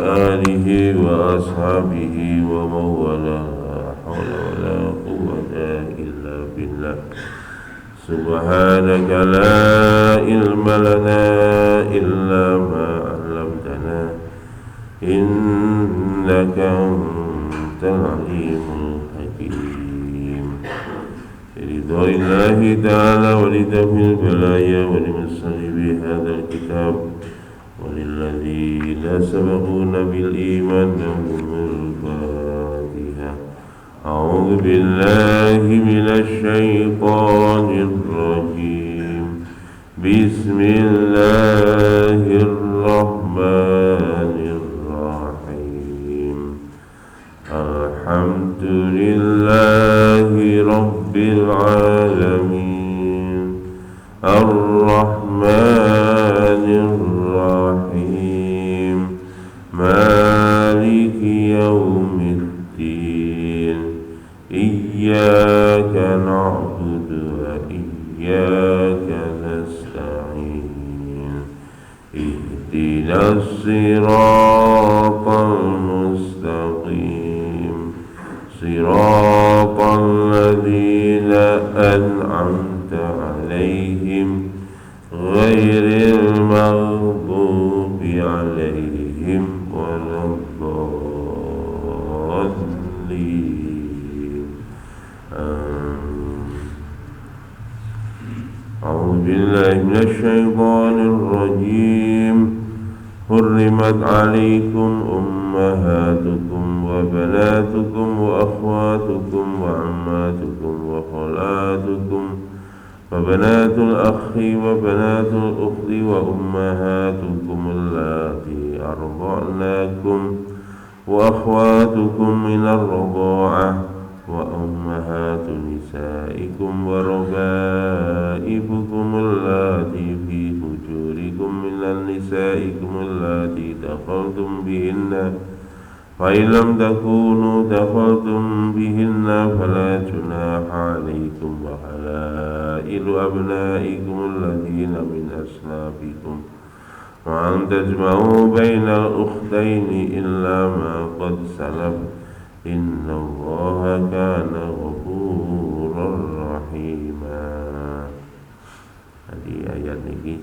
آله وأصحابه ومن والاه لا حول ولا قوة إلا بالله سبحانك لا علم لنا إلا ما علمتنا إنك أنت العليم الحكيم رضا الله تعالى ولدفع البلايا ولمصنف هذا الكتاب وللذين سبقونا بالإيمان لهم الفاتحة أعوذ بالله من الشيطان الرجيم بسم الله الرحمن الرحيم الحمد لله رب العالمين الرحمن الرحيم مالك يوم الدين إياك نعبد وإياك نستعين اهدنا الصراط المستقيم صراط الذين أنعمت عليهم غير المغضوب عليهم ولا الضالين أعوذ بالله من الشيطان الرجيم حرمت عليكم أمهاتكم وبناتكم وأخواتكم وعماتكم وخالاتكم وبنات الأخ وبنات الأخت وأمهاتكم اللاتي أرضعناكم وأخواتكم من الرضاعة وأمهات نسائكم وربائبكم اللاتي في حجوركم من نسائكم اللاتي دخلتم بهن فإن لم تكونوا دخلتم بهن فلا جناح عليكم وحلائل أبنائكم الذين من أصلابكم وأن تجمعوا بين الأختين إلا ما قد سلف إن الله كان غفورا رحيما. Jadi ayat ini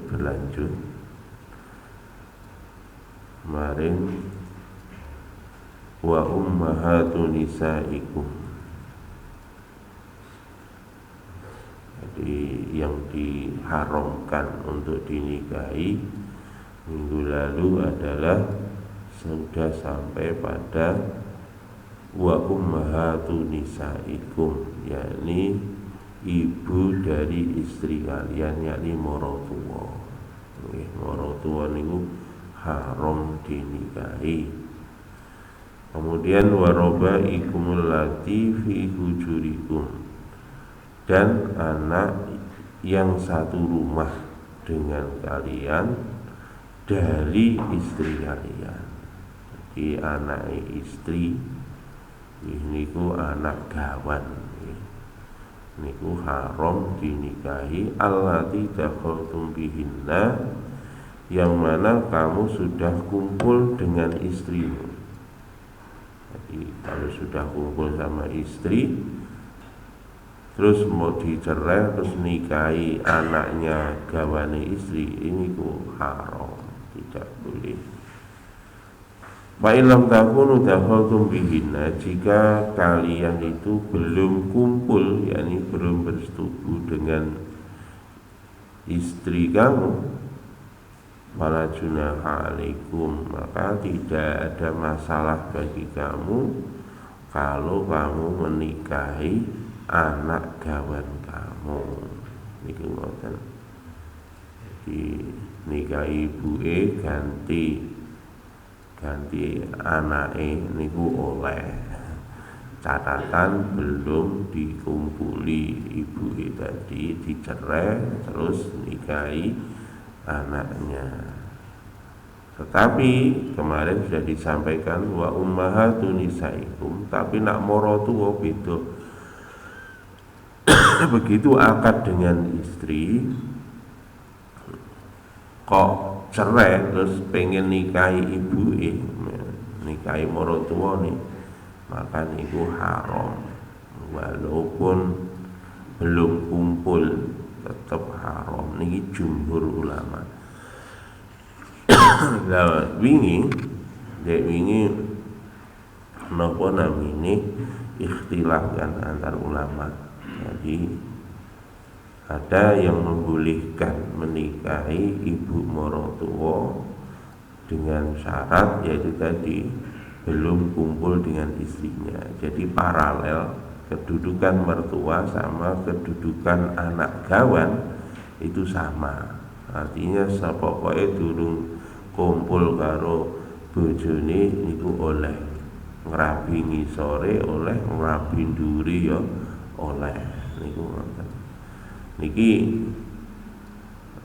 berlanjut kemarin wa ummahatu nisaikum. Jadi yang diharamkan untuk dinikahi minggu lalu adalah sudah sampai pada wa ummahatu nisaikum, yakni ibu dari istri kalian, yakni maratua. Maratua niku haram dinikahi. Kemudian warobaikumul lati fi hujurikum, dan anak yang satu rumah dengan kalian dari istri kalian. Jadi anak istri niku anak gawan, niku haram dinikahi. allati dakhaltum bihinna, yang mana kamu sudah kumpul dengan istrimu. Jadi kalau sudah kumpul sama istri terus mau dicerai terus nikahi anaknya gawane istri, ini ku haram, tidak boleh. Fa illam takunu dakhaltum bihinna, jika kalian itu belum kumpul, yakni belum bersetubuh dengan istri kamu, fala junaha alaikum, maka tidak ada masalah bagi kamu kalau kamu menikahi anak gawan kamu. Niki ngoten. Jadi nikahi ibuke ganti anake niku oleh, catatan belum dikumpuli ibuke tadi, dicerai terus nikahi anaknya. Tetapi kemarin sudah disampaikan wa ummahatu nisaikum, tapi nak maratua beda. Begitu akad dengan istri kok cerai terus pengen nikahi ibuke, nikahi maratuwane, maka niku haram. Walaupun belum kumpul tetap haram. Niki jumhur ulama. Lah wingi napa namine ikhtilaf kan antar ulama. Jadi ada yang membolehkan menikahi ibu maratuwa dengan syarat yaitu tadi belum kumpul dengan istrinya. Jadi paralel kedudukan mertua sama kedudukan anak gawan itu sama. Artinya sapokoknya durung kumpul karo bojone niku oleh ngrabi ngisore, oleh ngrabi nduri ya oleh. Niku ngoten. Niki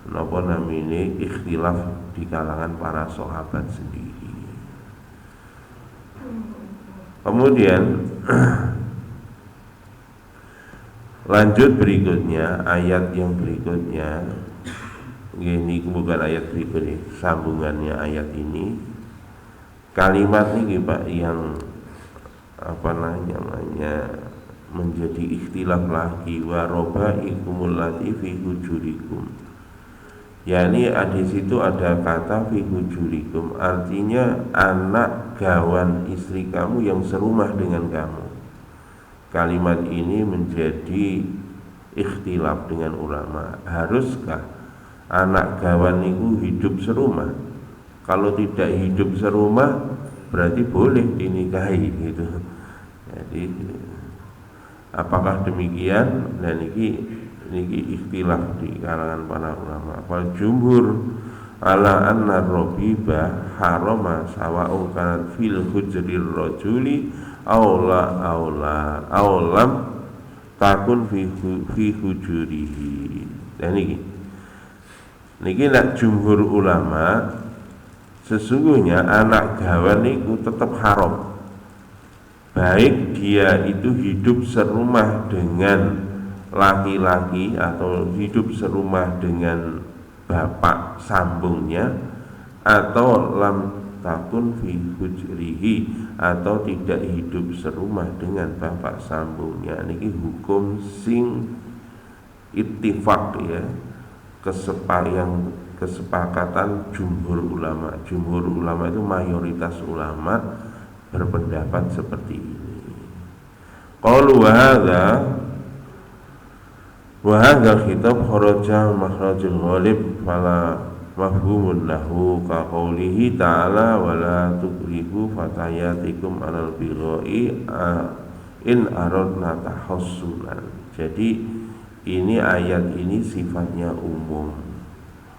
napa namine ikhtilaf di kalangan para sahabat sendiri. Kemudian lanjut berikutnya, ayat yang berikutnya. Ini bukan ayat berikutnya, sambungannya ayat ini. Kalimat ini Pak yang namanya menjadi ikhtilaf lagi, wa robaikumul lati fi hujurikum. Yani di situ ada kata fi hujurikum, artinya anak gawan istri kamu yang serumah dengan kamu. Kalimat ini menjadi ikhtilaf dengan ulama. Haruskah anak gawan itu hidup serumah? Kalau tidak hidup serumah berarti boleh dinikahi gitu. Jadi apakah demikian? Dan niki ikhtilaf di kalangan para ulama. Wal jumhur ala anna rabiba harama sawa'un kanat fil hujrir rajuli aulam takun fi hujurihi. Dan niki nak jumhur ulama, sesungguhnya anak gawan itu tetap haram, baik dia itu hidup serumah dengan laki-laki atau hidup serumah dengan bapak sambungnya, atau lam takun fi hujrihi, atau tidak hidup serumah dengan bapak sambungnya. Niki hukum sing ittifaq ya, kesepakatan jumhur ulama. Jumhur ulama itu mayoritas ulama berpendapat seperti ini. Qalu wa hadza khitab kharaja makhrajul ghalib fala mafhumun lahu ka qaulihi ta'ala wala tukrihu fatayatikum alal bigha'i in aradna tahassunan. Jadi ini ayat ini sifatnya umum.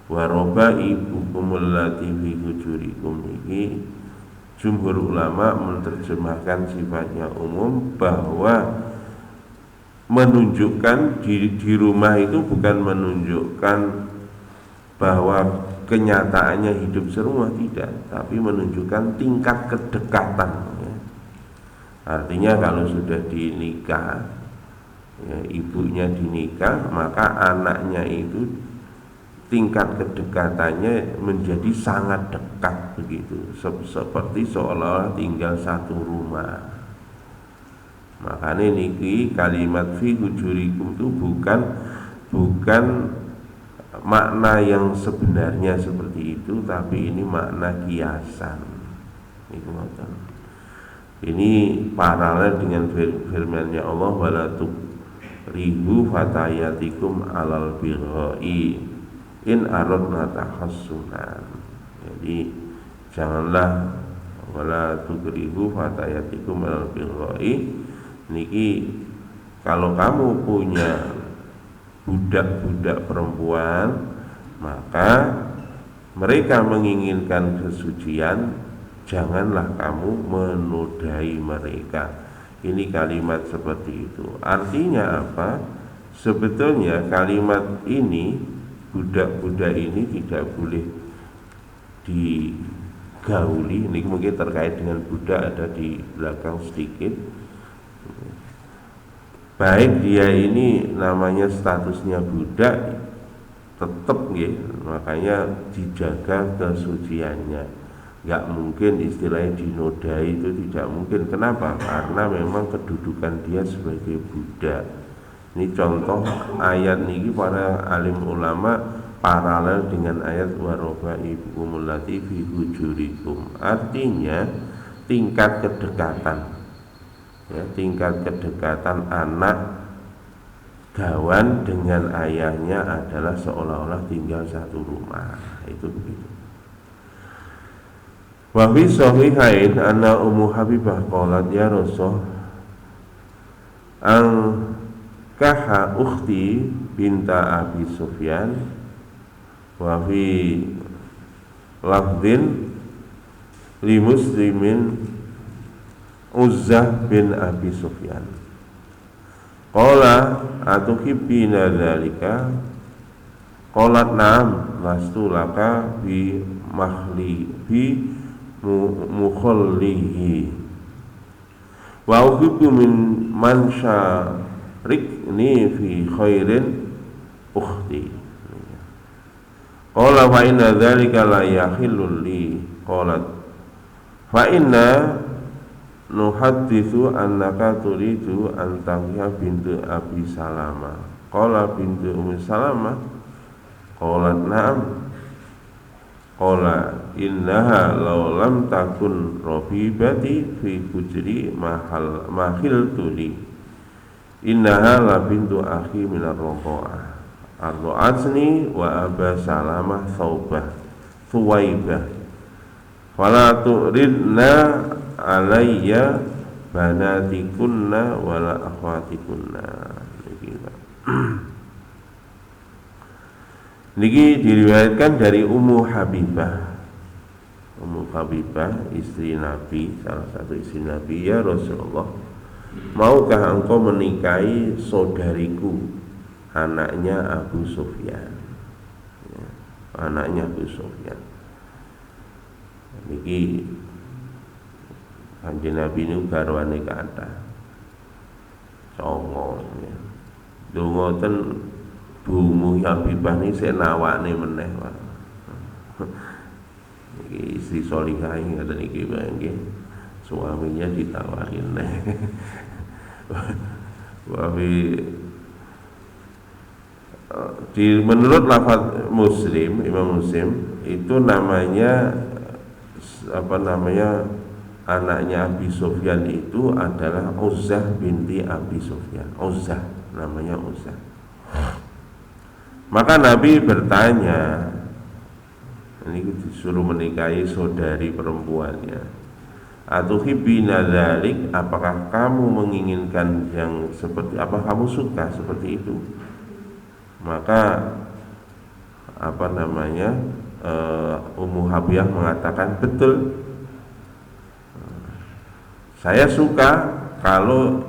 Wa rabaibukum allati fi hujurikum, ini jumhur ulama menerjemahkan sifatnya umum, bahwa menunjukkan di rumah itu bukan menunjukkan bahwa kenyataannya hidup serumah, tidak, tapi menunjukkan tingkat kedekatan ya. Artinya kalau sudah dinikah ya, ibunya dinikah, maka anaknya itu tingkat kedekatannya menjadi sangat dekat begitu, seperti seolah-olah tinggal satu rumah. Makanya niki kalimat fi hujurikum itu bukan makna yang sebenarnya seperti itu, tapi ini makna kiasan. Ini paralel dengan firman-Nya Allah, wala tukrihu fatayatikum alal bigha'i in aradna tahassunan. Jadi janganlah wala tukrihu fatayatikum alal bigha'i. Niki kalau kamu punya budak-budak perempuan, maka mereka menginginkan kesucian, janganlah kamu menodai mereka. Ini kalimat seperti itu. Artinya apa? Sebetulnya kalimat ini, budak-budak ini tidak boleh digauli. Ini mungkin terkait dengan budak, ada di belakang sedikit. Baik dia ini namanya statusnya budak, tetap ya, makanya dijaga kesuciannya. Nggak mungkin istilahnya dinodai, itu tidak mungkin. Kenapa? Karena memang kedudukan dia sebagai budak. Ini contoh ayat niki para alim ulama paralel dengan ayat waroba'ibukumul lati fi hujurikum. Artinya tingkat kedekatan, ya, tingkat kedekatan anak gawan dengan ayahnya adalah seolah-olah tinggal satu rumah. Itu begitu. Wa fi sahihain anna Ummu Habibah qalat ya Rasul ang kaha ukhti binta Abi Sufyan wa fi lafdin li muslimin Uzzah bin Abi Sufyan qala atuhibbina dzalika qalat na'am lastu laka bi mahli bi mukhallihi wa uhibbu min man syarikni fi khairin ukhti qala fa inna dzalika la yahillu li qalat fa inna nuhadditsu annaka turidu an tankiha bintu Abi Salamah qala bintu Ummi Salamah qalat na'am qala innaha law lam takun rabibati fi hujri mahil tuli innaha la bintu akhi minar roko'ah ardo'atni wa Aba Salamah Thuwaibah fala tu'ridna alayya banatikunna wala akhwatikunna. Niki diriwayatkan dari Ummu Habibah. Ummu Habibah istri Nabi, salah satu istri Nabi, ya Rasulullah, maukah engkau menikahi saudariku, anaknya Abu Sufyan, ya, anaknya Abu Sufyan. Niki Kanjeng Nabi ini garwane kata songo, ya. Donga ten Ummu Habibah ini senawakne meneh wae. Iki istri salihah ngoten iki nggih. Suaminya ditawarin neh. Menurut lafaz Muslim, Imam Muslim itu namanya anaknya Abi Sufyan itu adalah Uzzah binti Abi Sufyan. Uzzah, namanya Uzzah. Maka Nabi bertanya, ini disuruh menikahi saudari perempuannya, atuhibbina dzalik, apakah kamu menginginkan yang seperti apa, kamu suka seperti itu? Maka Ummu Habibah mengatakan betul, saya suka kalau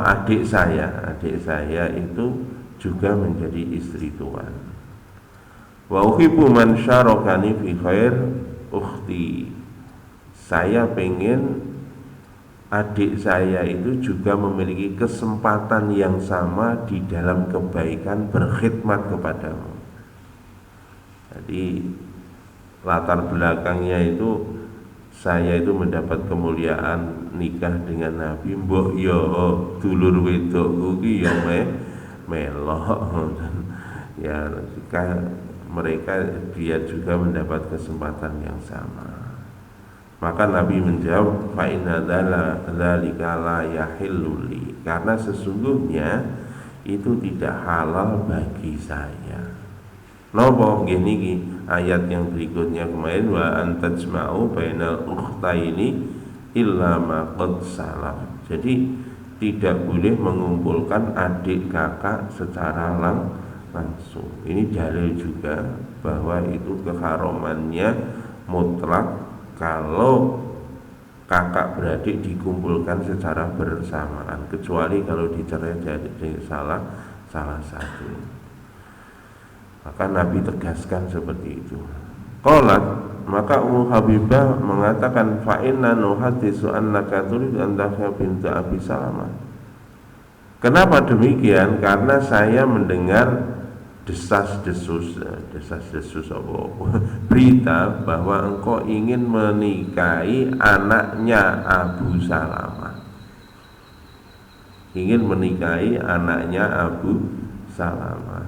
adik saya itu juga menjadi istri tuan. Wa uhibbu man syarakani fi khair ukhti. Saya pengen adik saya itu juga memiliki kesempatan yang sama di dalam kebaikan berkhidmat kepadamu. Jadi latar belakangnya itu saya itu mendapat kemuliaan nikah dengan Nabi, mbok yo dulur wedokku ki yo melok ya, mereka dia juga mendapat kesempatan yang sama. Maka Nabi menjawab, fa inna dzalika la yahillu li, karena sesungguhnya itu tidak halal bagi saya. Napa nggih niki ayat yang berikutnya kemarin, wa antajma'u bainal ukhtaini illa ma qad salaf. Jadi tidak boleh mengumpulkan adik kakak secara langsung. Ini dalil juga bahwa itu keharamannya mutlak kalau kakak beradik dikumpulkan secara bersamaan, kecuali kalau dicerai dari salah satu. Maka Nabi tegaskan seperti itu. Qalat, maka Ummu Habibah mengatakan, fa inna nuhaddisu annaka turid an tahya bintu Abi Salamah. Kenapa demikian? Karena saya mendengar desas-desus apa berita bahwa engkau ingin menikahi anaknya Abu Salamah. Ingin menikahi anaknya Abu Salamah.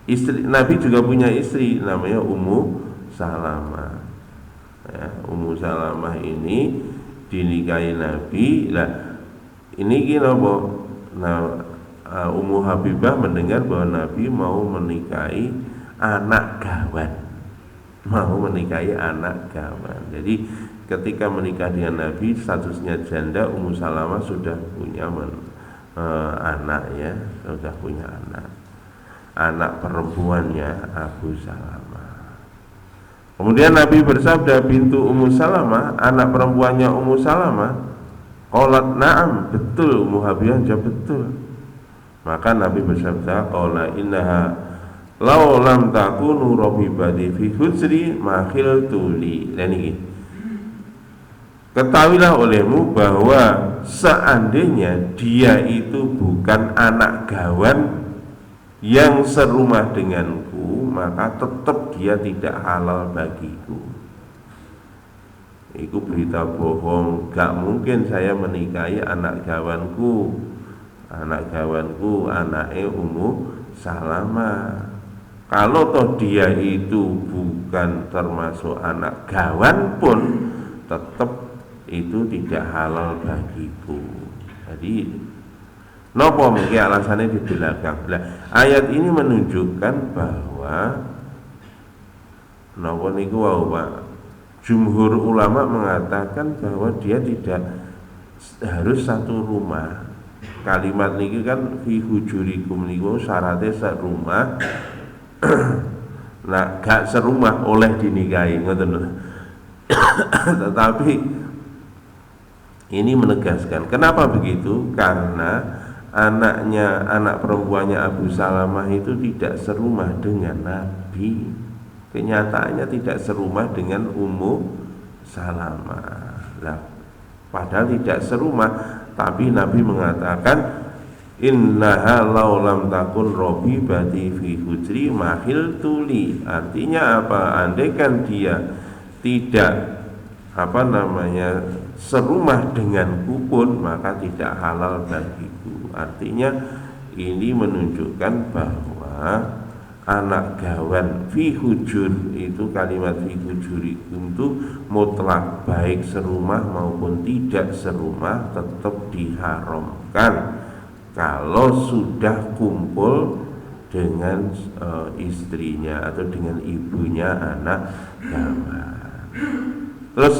Istri Nabi juga punya istri namanya Ummu Salamah. Ya, Ummu Salamah ini dinikahi Nabi. Lah ini apa? Nah, Ummu Habibah mendengar bahwa Nabi mau menikahi anak gawan. Mau menikahi anak gawan. Jadi ketika menikah dengan Nabi statusnya janda, Ummu Salamah sudah punya anak ya, sudah punya anak perempuannya Abu Salamah. Kemudian Nabi bersabda, bintu Ummu Salamah, anak perempuannya Ummu Salamah, qalat na'am, betul. Ummu Habibah jawab betul. Maka Nabi bersabda, qala innaha law lam takunu rabibati fi hujri ma khiltu li. Dan ini ketahuilah olehmu bahwa seandainya dia itu bukan anak gawan yang serumah denganku, maka tetap dia tidak halal bagiku. Itu berita bohong. Gak mungkin saya menikahi anak gawanku. Anak gawanku anaknya Ummu Salamah. Kalau toh dia itu bukan termasuk anak gawan pun tetap itu tidak halal bagiku. Jadi nopo mungkin alasannya di belakang. Nah, ayat ini menunjukkan bahwa nopo niku wau Pak. Jumhur ulama mengatakan bahwa dia tidak harus satu rumah. Kalimat niki kan fi hujurikum niku syaratnya serumah. Nah, gak serumah oleh dinikahi, ngoten lho. Tetapi ini menegaskan kenapa begitu? Karena anak perempuannya Abu Salamah itu tidak serumah dengan Nabi. Kenyataannya tidak serumah dengan Ummu Salamah. Nah, padahal tidak serumah, tapi Nabi mengatakan innaha law lam takun rabibati fi hujri mahil tuli. Artinya apa? Andaikan dia tidak serumah denganku pun, maka tidak halal bagiku. Artinya ini menunjukkan bahwa anak gawan fi hujur itu, kalimat fi hujurikum itu mutlak, baik serumah maupun tidak serumah tetap diharamkan kalau sudah kumpul dengan istrinya atau dengan ibunya anak gawan. Terus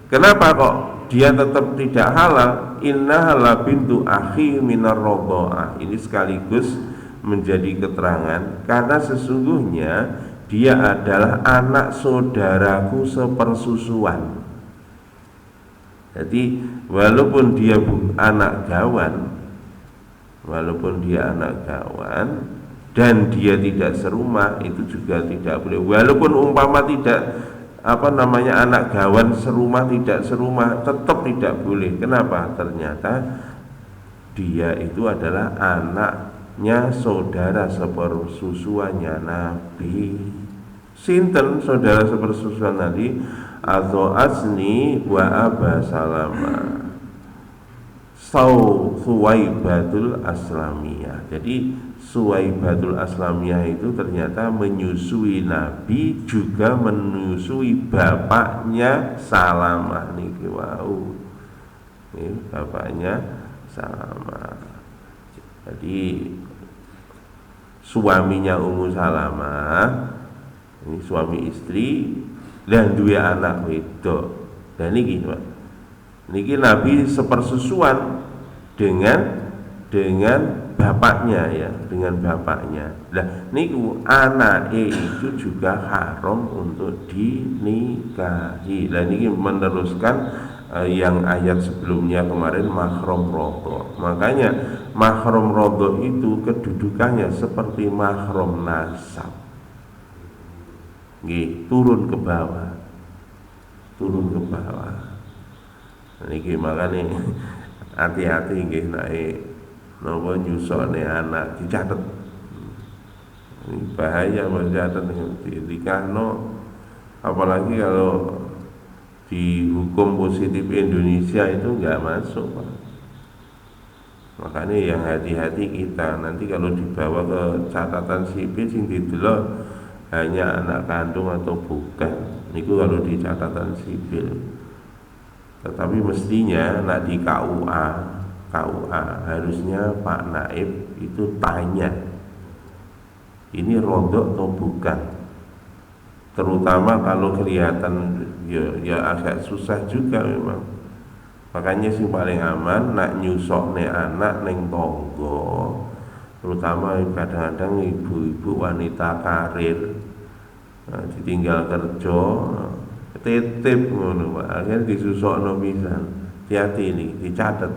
kenapa kok dia tetap tidak halal? Innaha bintu akhi minar radha'ah. Ini sekaligus menjadi keterangan karena sesungguhnya dia adalah anak saudaraku sepersusuan. Jadi walaupun dia anak gawan, dan dia tidak serumah, itu juga tidak boleh. Walaupun umpama tidak anak gawan serumah tidak serumah, tetap tidak boleh. Kenapa? Ternyata dia itu adalah anaknya saudara sepersusuannya Nabi. Sinten saudara sepersusuan Nabi? Atau Asni wa Aba Salamah, Suwaibatul Aslamiyah. Jadi Suwaibatul Aslamiyah itu ternyata menyusui Nabi, juga menyusui bapaknya Salamah niki wau. Ini bapaknya Salamah. Jadi suaminya Ummu Salamah, ini suami istri dan dua anak wedok. Dan niki Pak, niki Nabi sepersusuan dengan bapaknya ya, dengan bapaknya. Nah, niku anake itu juga haram untuk dinikahi. Lah niki meneruskan yang ayat sebelumnya kemarin mahram rodho. Makanya mahram rodho itu kedudukannya seperti mahram nasab. Nggih, turun ke bawah. Niki makane hati-hati nggih nek napa nyusone anak dicatet. Ini bahaya masyarakat nikahno, apalagi kalau di hukum positif Indonesia itu nggak masuk, Pak. Makanya yang hati-hati kita nanti kalau dibawa ke catatan sipil sing didelok hanya anak kandung atau bukan, itu kalau di catatan sipil. Tetapi mestinya nak di KUA harusnya Pak Naib itu tanya ini rodok atau bukan, terutama kalau kelihatan ya agak susah juga memang. Makanya sing paling aman nak nyusokne anak neng tonggo, terutama kadang-kadang ibu-ibu wanita karir, ditinggal kerja titip ngono Pak, akhirnya disusokno pisan. Hati-hati ini dicatat.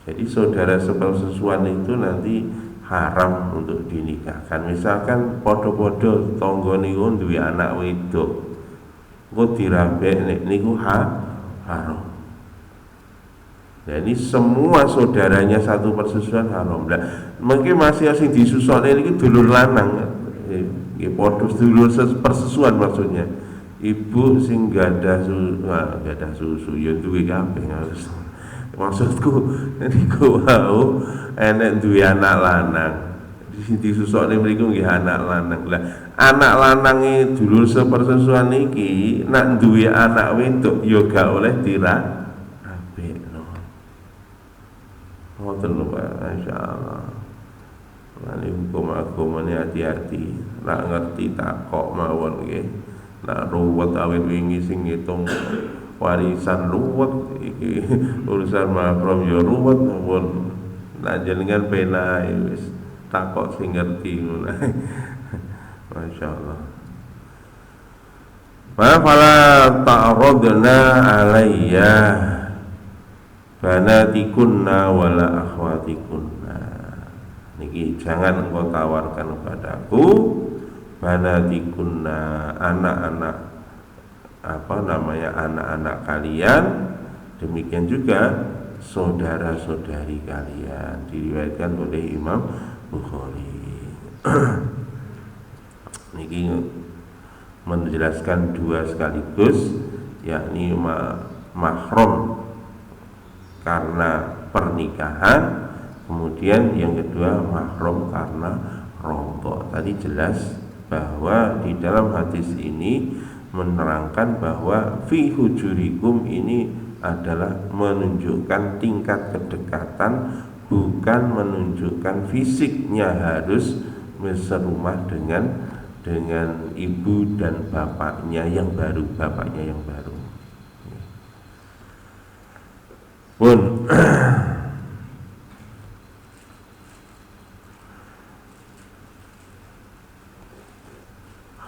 Jadi saudara sepersusuan itu nanti haram untuk dinikahkan. Misalkan podo-podo tonggo niku duwe anak wedok, engko dirabek niku haram. Nah ini semua saudaranya satu persusuan haram. Nah, mungkin masih asing disusuk ini dulur lanang, podo dulur persusuan maksudnya. Ibu sing gadah susu, ya duwe kabeh harus. Maksudku niku wau enek duwe anak lanang. Disusukne mriku nggih anak lanang. Lah anak lanange dulur sepersusuan iki nak duwe anak wedok ya gak oleh ngoten lho Pak, insyaallah. Lan hukum agama ini hati-hati, nak ngerti takok mawon nggih. Nak ruwet awit wingi sing ngitung warisan ruwet iki urusan mahram ya ruwet pun. Nak jenengan penae wis takok sing ngerti ngono. Masyaallah. Fala ta'radna alayya banatikunna wala akhwatikunna. Niki jangan engkau tawarkan kepadaku banatikunna, anak-anak anak-anak kalian, demikian juga saudara-saudari kalian. Diriwayatkan oleh Imam Bukhari. Niki menjelaskan dua sekaligus, yakni mahram karena pernikahan, kemudian yang kedua mahram karena rombok. Tadi jelas bahwa di dalam hadis ini menerangkan bahwa fi hujurikum ini adalah menunjukkan tingkat kedekatan, bukan menunjukkan fisiknya harus serumah dengan ibu dan bapaknya yang baru, pun.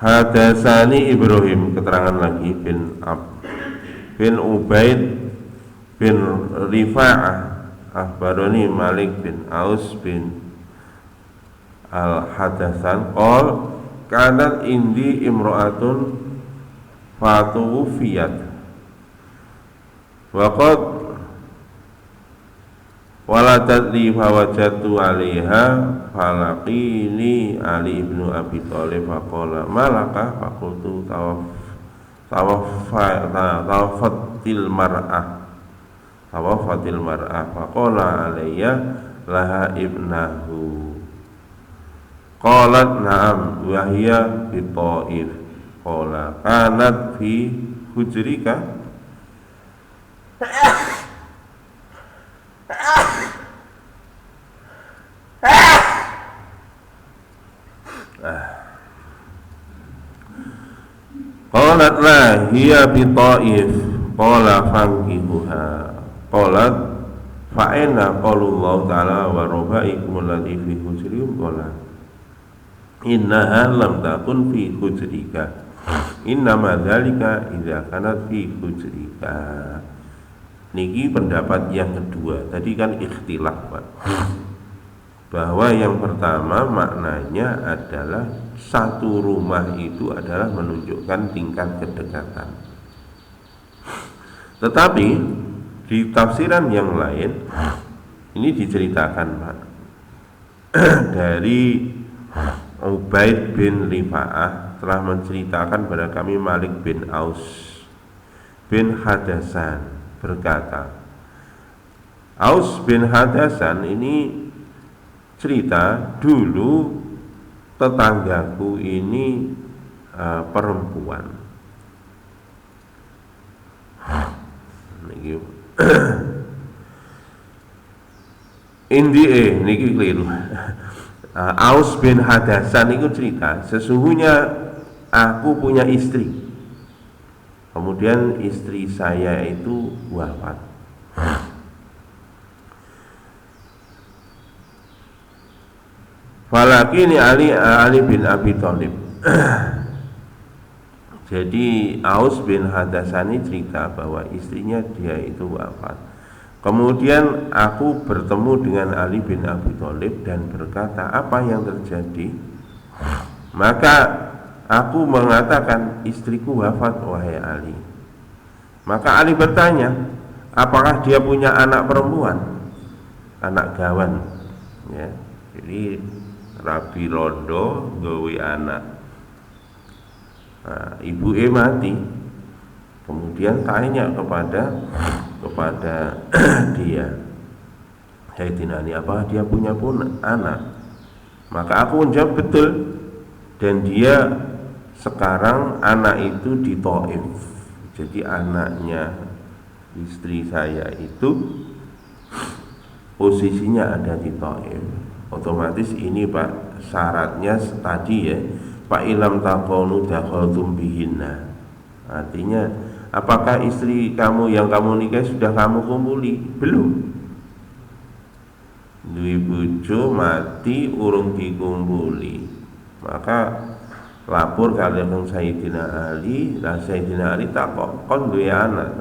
Hadasani Ibrahim, keterangan lagi bin Ubaid bin Rifa'ah akhbaroni Malik bin Aus bin Al-Hadasan qol kanat indi imra'atun fatuwfiyat wa qad waladat li fawajatu 'alaiha falaqini Ali ibnu Abi Thalib faqala malaka faqultu tawaffatil mar'ah faqala alayya laha ibnahu qalat na'am wa hiya bi Thaif qala kanat fi hujrika qalat la hiya bi Thaif qala fankihuha qalat fa inna qaulullahu ta'ala wa rabaikum allati fi hujrikum qala innaha lam takun fi hujrika innama dzalika idza kanat fi hujrika. Niki pendapat yang kedua. Tadi kan ikhtilaf Pak, bahwa yang pertama maknanya adalah satu rumah itu adalah menunjukkan tingkat kedekatan. Tetapi di tafsiran yang lain ini diceritakan Pak dari Ubaid bin Rifa'ah telah menceritakan kepada kami Malik bin Aus bin Hadasan berkata, Aus bin Hadasan ini cerita, dulu tetanggaku ini perempuan. Niki niki keliru. Aus bin Hadasan itu cerita, sesungguhnya aku punya istri, kemudian istri saya itu wafat. Falakini Ali bin Abi Thalib. Jadi Aus bin Hadasan ini cerita bahwa istrinya dia itu wafat. Kemudian aku bertemu dengan Ali bin Abi Thalib dan berkata, apa yang terjadi? Maka aku mengatakan, istriku wafat wahai Ali. Maka Ali bertanya, apakah dia punya anak perempuan? Anak gawan, ya. Jadi Rabi Londo gawe anak. Nah, ibu mati. Kemudian tanya kepada dia, Sayyidina Ali, apakah dia punya anak? Maka aku menjawab betul, dan dia sekarang anak itu di Taif. Jadi anaknya istri saya itu posisinya ada di Taif. Otomatis ini Pak, syaratnya tadi ya, Pak ilam takonu dakhaltum bihinna. Artinya, apakah istri kamu yang kamu nikahi sudah kamu kumpuli? Belum. Duwe bojo mati urung dikumpuli. Maka lapor kalian Sayyidina Ali, lah Sayyidina Ali takok, kon duwe anak.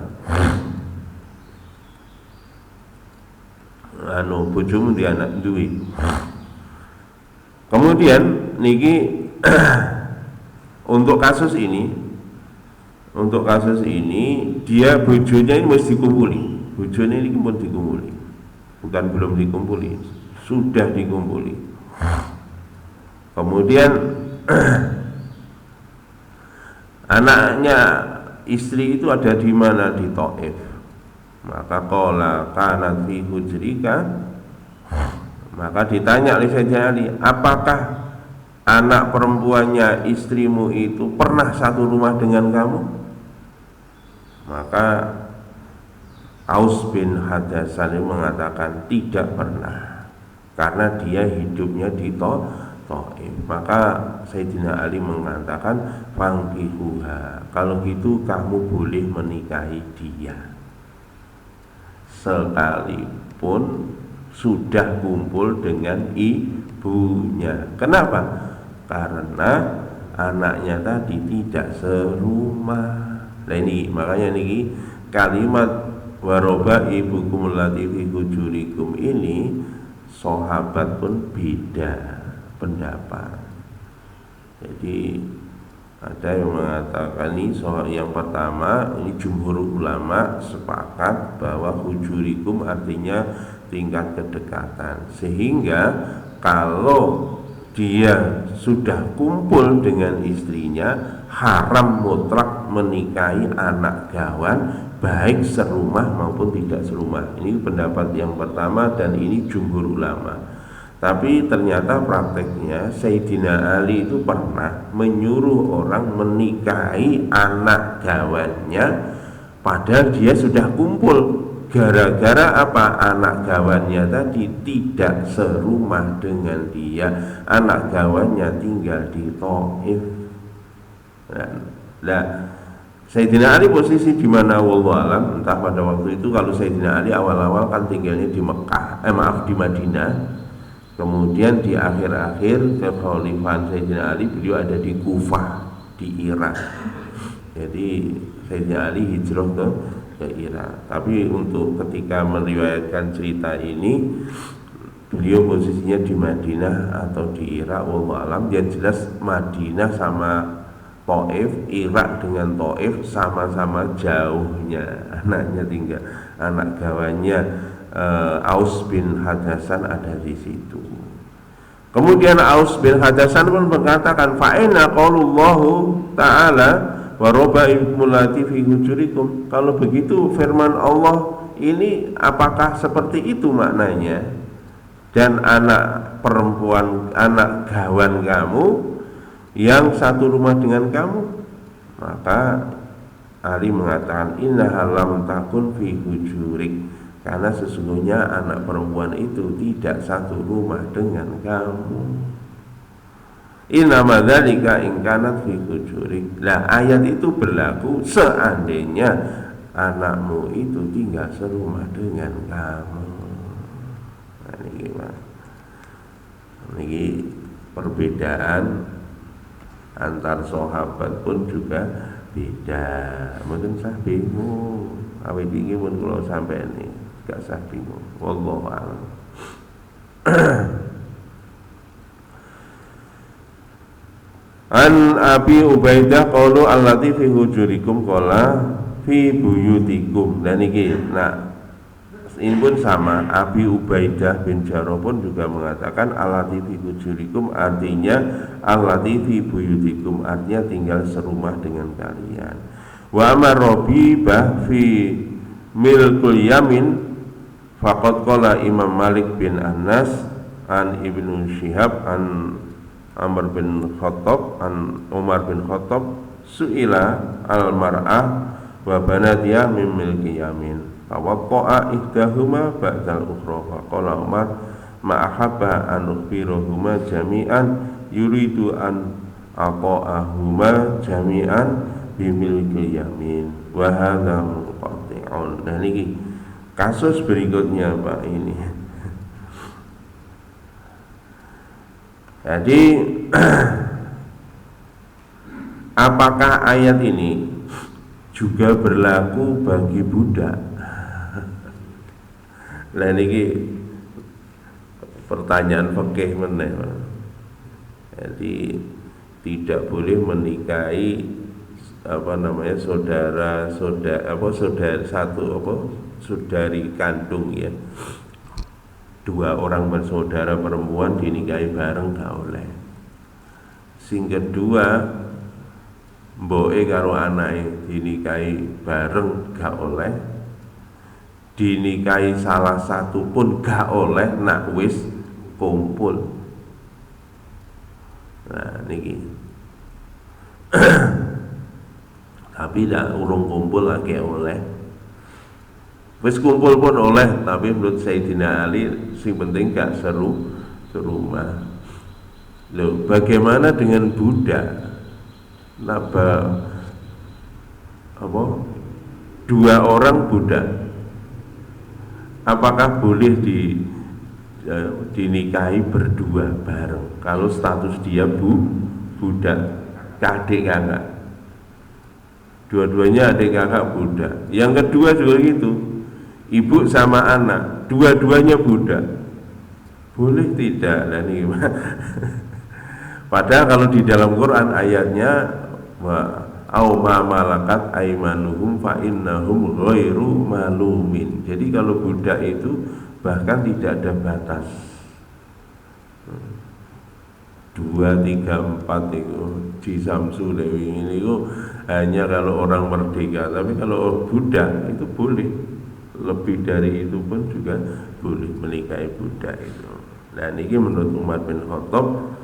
Bojomu di anak duwe. Kemudian niki untuk kasus ini dia bojonya ini mesti dikumpuli. Bojonya ini pun dikumpuli. Bukan belum dikumpuli, sudah dikumpuli. Kemudian anaknya istri itu ada di mana? Di Taif. Maka qala kanat fi hujrika. Maka ditanya oleh Sayyidina Ali, apakah anak perempuannya istrimu itu pernah satu rumah dengan kamu? Maka Aus bin Hadasan mengatakan tidak pernah, karena dia hidupnya di Taif. Maka Sayyidina Ali mengatakan, fangkihuha, kalau gitu kamu boleh menikahi dia sekalipun sudah kumpul dengan ibunya. Kenapa? Karena anaknya tadi tidak serumah. Nah ini makanya niki kalimat waroba ibukum allati fi hujurikum ini sahabat pun beda pendapat. Jadi ada yang mengatakan ini soal yang pertama, ini jumhur ulama sepakat bahwa hujurikum artinya tingkat kedekatan, sehingga kalau dia sudah kumpul dengan istrinya haram mutlak menikahi anak gawan, baik serumah maupun tidak serumah. Ini pendapat yang pertama dan ini jumhur ulama. Tapi ternyata prakteknya Sayyidina Ali itu pernah menyuruh orang menikahi anak gawannya padahal dia sudah kumpul. Gara-gara apa? Anak gawannya tadi tidak serumah dengan dia. Anak gawannya tinggal di Taif. Nah, Sayyidina Ali posisi di mana wallahu alam, entah pada waktu itu. Kalau Sayyidina Ali awal-awal kan tinggalnya di Mekah, di Madinah. Kemudian di akhir-akhir kekhalifahan Sayyidina Ali, beliau ada di Kufah, di Irak. Jadi Sayyidina Ali hijrah ke Irak. Tapi untuk ketika meriwayatkan cerita ini, beliau posisinya di Madinah atau di Irak, wallahu alam. Yang jelas Madinah sama Taif, Irak dengan Taif sama-sama jauhnya. Anaknya tinggal, anak gawannya Aus bin Hadasan ada di situ. Kemudian Aus bin Hadasan pun mengatakan fa'ina qaulullahu ta'ala wa rabaikum lati fi hujurikum. Kalau begitu firman Allah ini apakah seperti itu maknanya? Dan anak perempuan, anak gawan kamu yang satu rumah dengan kamu. Maka Ali mengatakan innaha lam takun fi hujurik, karena sesungguhnya anak perempuan itu tidak satu rumah dengan kamu. Innama dzalika in kanat fi hujurik. Lah ayat itu berlaku seandainya anakmu itu tinggal serumah dengan kamu. Nah, ini gimana? Ini perbedaan antar sahabat pun juga beda. Mungkin sah bingung. Awet iki pun kalau sampai ini gak sah bingung. Wallahu a'lam. An Abi Ubaidah qalu allati fi hujurikum qala fi buyutikum. Dan iki nah ini pun sama. Abi Ubaidah bin Jarrah pun juga mengatakan allati fi hujurikum artinya allati fi buyutikum, artinya tinggal serumah dengan kalian. Wa amar Rabibah fi milkul yamin faqad qala Imam Malik bin Anas an Ibnu Syihab an Amr bin Khattab an Umar bin Khattab su'ila al mar'ah wa banatiha min milki yamin tawatta'a ihdahuma ba'dal ukhra faqala Umar ma ahabba an ukhbirahuma jami'an yuridu an ata'ahuma jami'an bimilki yamin wa hadza munqati'un. Nah ini kasus berikutnya Pak ini. Jadi apakah ayat ini juga berlaku bagi budak? Nah ini pertanyaan fikih meneh. Jadi tidak boleh menikahi saudara saudari kandung ya. Dua orang bersaudara perempuan dinikahi bareng gak oleh. Sing kedua mboke karo anake dinikahi bareng gak oleh. Dinikahi salah satu pun gak oleh nak wis kumpul. Nah niki tapi dah urung kumpul lagi oleh. Wis kumpul pun oleh, tapi menurut Sayyidina Ali sing penting gak serumah. Loh, bagaimana dengan budak? Dua orang budak, apakah boleh dinikahi berdua bareng? Kalau status dia budak, adik kakak, dua-duanya adik kakak budak. Yang kedua juga gitu, ibu sama anak, dua-duanya budak, boleh tidak? Dan ini padahal kalau di dalam Quran ayatnya wa au ma malakat aimanuhum fa innahum ghairu malumin. Jadi kalau budak itu bahkan tidak ada batas. 2, 3, 4 itu di Samsu Dewi ini itu hanya kalau orang merdeka, tapi kalau budak itu boleh. Lebih dari itu pun juga boleh menikahi budak itu. Dan ini menurut Umar bin Khattab,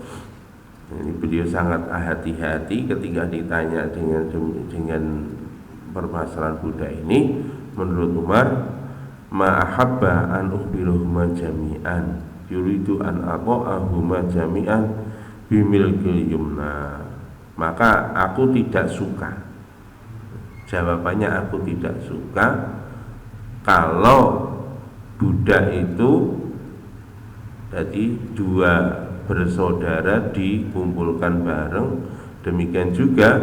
ini beliau sangat hati-hati ketika ditanya dengan permasalahan budak ini. Menurut Umar, ma ahabba an ukhbiruhuma jami'an yuridu an ata'ahuma jami'an bimilkil yumna. Maka aku tidak suka, jawabannya aku tidak suka kalau budak itu jadi dua bersaudara dikumpulkan bareng, demikian juga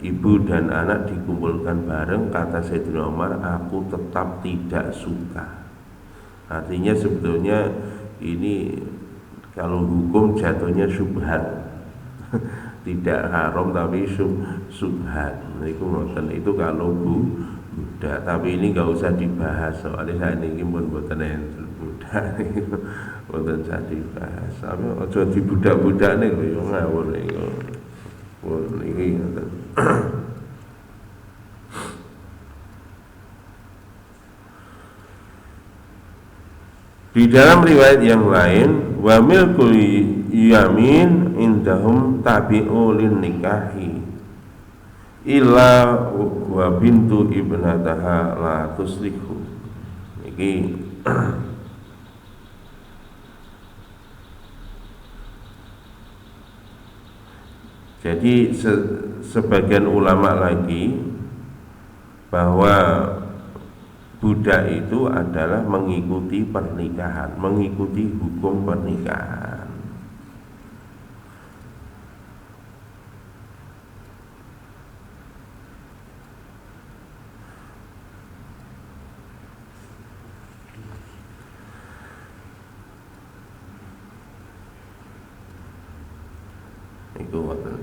ibu dan anak dikumpulkan bareng. Kata Sayyidina Umar, aku tetap tidak suka. Artinya sebetulnya ini kalau hukum jatuhnya syubhat. Tidak haram tapi syubhat. Itu kalau budak. Tapi ini gak usah dibahas soalnya saya ini pun buatan enten. budak niku wonten jadi bahas. Tapi aja dibudak-budakne lho ya ngawur niku. Pun iki ngoten. Di dalam riwayat yang lain, wa milkul yamin indahum tabi'u lin nikahi illa wa bintu ibnataha la tuslihu. Iki jadi sebagian ulama lagi bahwa budak itu adalah mengikuti pernikahan, mengikuti hukum pernikahan.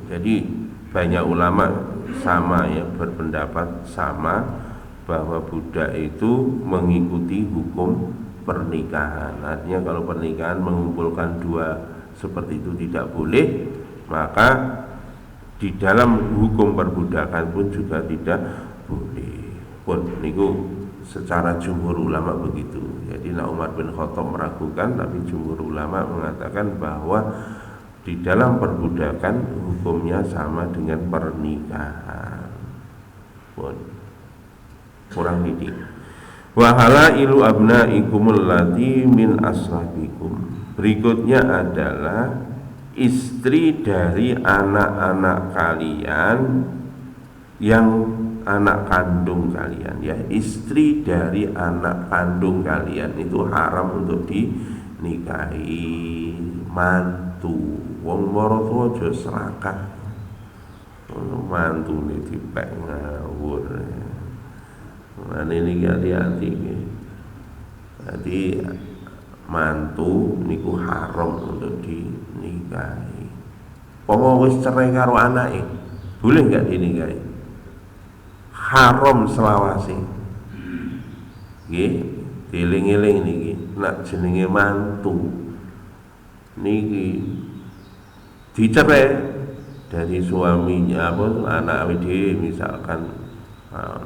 Jadi banyak ulama sama ya, berpendapat sama bahwa budak itu mengikuti hukum pernikahan. Artinya kalau pernikahan mengumpulkan dua seperti itu tidak boleh, maka di dalam hukum perbudakan pun juga tidak boleh. Pun niku secara jumhur ulama begitu. Jadi Umar bin Khattab meragukan, tapi jumhur ulama mengatakan bahwa di dalam perbudakan hukumnya sama dengan pernikahan. Pun kurang didik. Wa halailu abnaikumul lati min aslabikum. Berikutnya adalah istri dari anak-anak kalian yang anak kandung kalian ya. Istri dari anak kandung kalian itu haram untuk dinikahi. Mantu wong mara aja serakah. Mantune dipek ngawur. Nah ini hati-hati. Jadi mantu niku haram untuk dinikahi. Pomo wis cerai karo anake, boleh enggak dinikahi? Haram selawase. Nggih, dieling-eling niki, nek jenenge mantu niki dicerai dari suaminya apa anak dhewe misalkan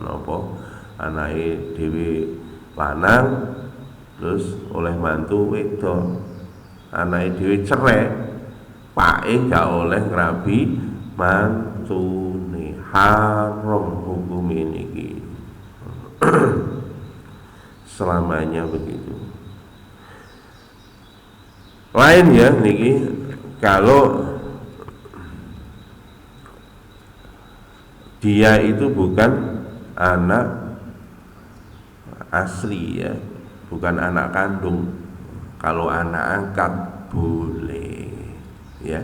napa anake dhewe lanang terus oleh mantu wedok, anake dhewe cerai pake gak oleh ngrabi mantune, haram hukum ini selamanya begitu. Lain ya niki kalau dia itu bukan anak asli ya, bukan anak kandung. Kalau anak angkat boleh ya.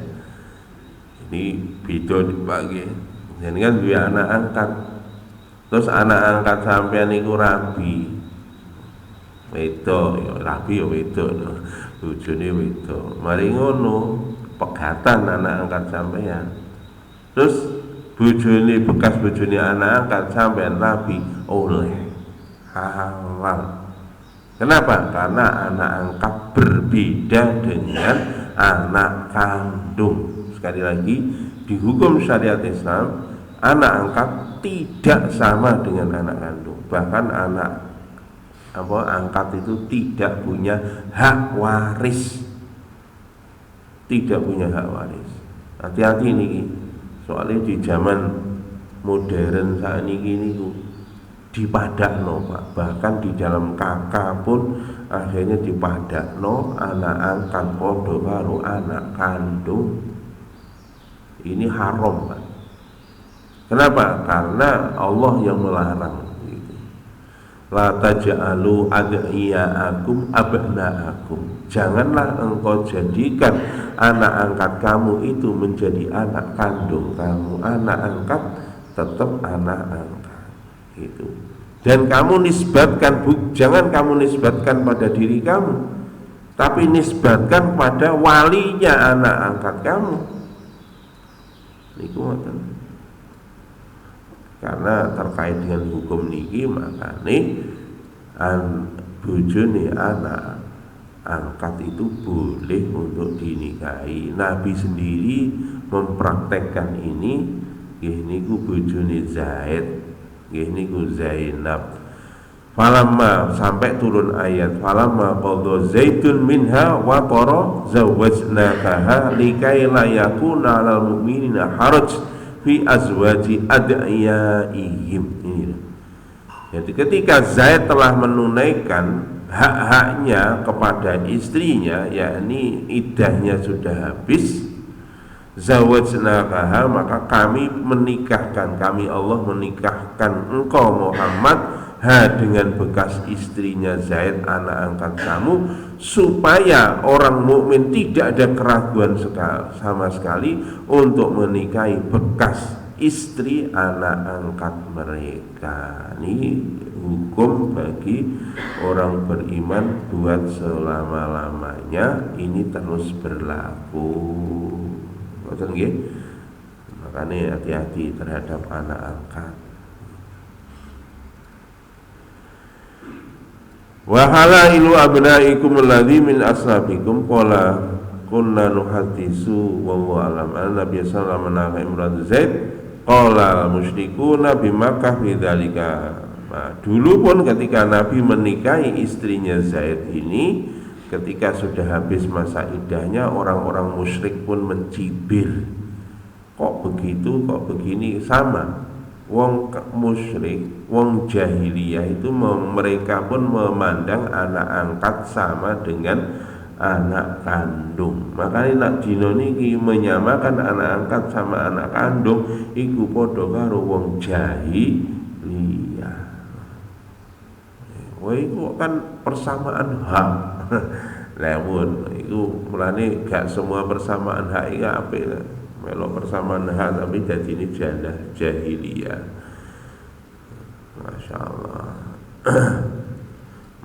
Ini beda dibagi. Jadi kan dia anak angkat, terus anak angkat sampean niku rabi, wedok ya rabi ya wedok, bojone wedok. Mari ngono pegatan anak angkat sampean. Terus bojone bekas bojone anak angkat sampean rabi oleh halal. Kenapa? Karena anak angkat berbeda dengan anak kandung. Sekali lagi, di hukum syariat Islam, anak angkat tidak sama dengan anak kandung. Bahkan anak angkat itu tidak punya hak waris. Tidak punya hak waris. Hati-hati nih. Soalnya di zaman modern saat ini dipadakno Pak. Bahkan di dalam kakak pun akhirnya dipadakno anak angkat podo karo anak kandung. Ini haram Pak. Kenapa? Karena Allah yang melarang gitu. La taj'alu ad'iyaakum abna'akum. Janganlah engkau jadikan anak angkat kamu itu menjadi anak kandung kamu. Anak angkat tetap anak angkat gitu. Dan kamu nisbatkan, jangan kamu nisbatkan pada diri kamu, tapi nisbatkan pada walinya anak angkat kamu. Niku ngoten. Karena terkait dengan hukum niki makane bojone anak angkat itu boleh untuk dinikahi. Nabi sendiri mempraktekkan ini. Nggih niku bojone Zaid, nggih niku Zainab. Falamma sampai turun ayat falamma qadha Zaidun minha wa tara zawwajnakaha likai la yakuna 'alal mu'minina haraj fi azwaji ad'iyaihim. Ini. Jadi ketika Zaid telah menunaikan hak-haknya kepada istrinya, yakni iddahnya sudah habis, zawwajnakaha, maka kami menikahkan, kami Allah menikahkan engkau Muhammad dengan bekas istrinya Zaid, anak angkat kamu, supaya orang mukmin tidak ada keraguan sama sekali untuk menikahi bekas istri anak angkat mereka. Ini hukum bagi orang beriman buat selama-lamanya, ini terus berlaku. Makanya hati-hati terhadap anak angkat. Wa halailu abnaikum alladzi min aslabikum qala kunna nuhaddisu wallahu alam. Nabi sallallahu alaihi wasallam Zaid qala musyrikuna bi Makkah fi dzalika. Nah, dulu pun ketika Nabi menikahi istrinya Zaid ini, ketika sudah habis masa iddahnya, orang-orang musyrik pun mencibir. Kok begitu, kok begini? Sama wong musyrik, wong jahiliyah itu mereka pun memandang anak angkat sama dengan anak kandung. Makanya nak dino niki menyamakan anak angkat sama anak kandung iku padha karo wong jahiliyah. Wah iku kan persamaan hak. Lewon iku mulane gak semua persamaan hak iki apik. Melok persamaan hak tapi jadi ini jahiliyah. Masya Allah.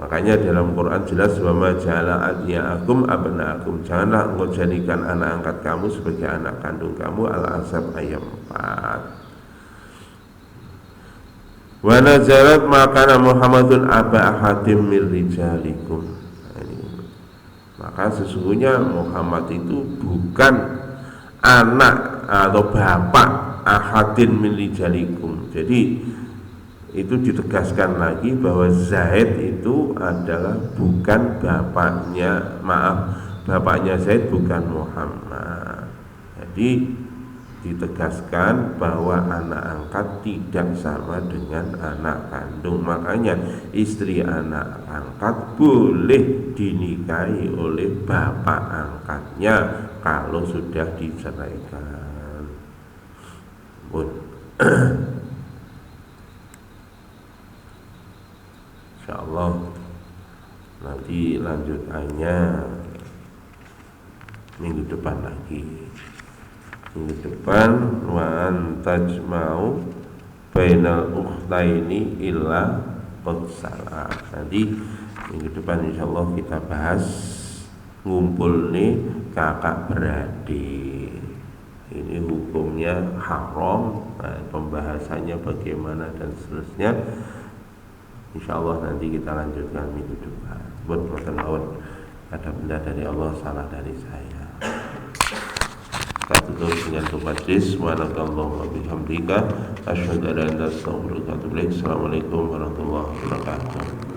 Makanya dalam Quran jelas wa ma ja'ala adiyaakum abnaakum, janganlah engkau jadikan anak angkat kamu sebagai anak kandung kamu. Al-Ahzab ayat 4. Wa nazarat makana Muhammadun aba ahadim min rijalikum. Maka sesungguhnya Muhammad itu bukan anak atau bapak ahadin min rijalikum. Jadi itu ditegaskan lagi bahwa Zaid itu adalah bukan bapaknya, bapaknya Zaid bukan Muhammad. Jadi ditegaskan bahwa anak angkat tidak sama dengan anak kandung. Makanya istri anak angkat boleh dinikahi oleh bapak angkatnya kalau sudah diceraikan. Insyaallah nanti lanjutannya minggu depan lagi. Minggu depan wa antajma'u bainal ukhtaini illa qad salah. Nanti minggu depan insyaallah kita bahas ngumpul nih kakak beradik. Ini hukumnya haram, nah, pembahasannya bagaimana dan seterusnya. Insyaallah nanti kita lanjutkan minggu depan. Buat masalah ada benda dari Allah, salah dari saya. Kita tutup dengan doa majlis. Subhanakallahumma bihamdika asyhadu an la ilaha illa anta astaghfiruka wa atubu ilaik. Assalamualaikum warahmatullahi wabarakatuh.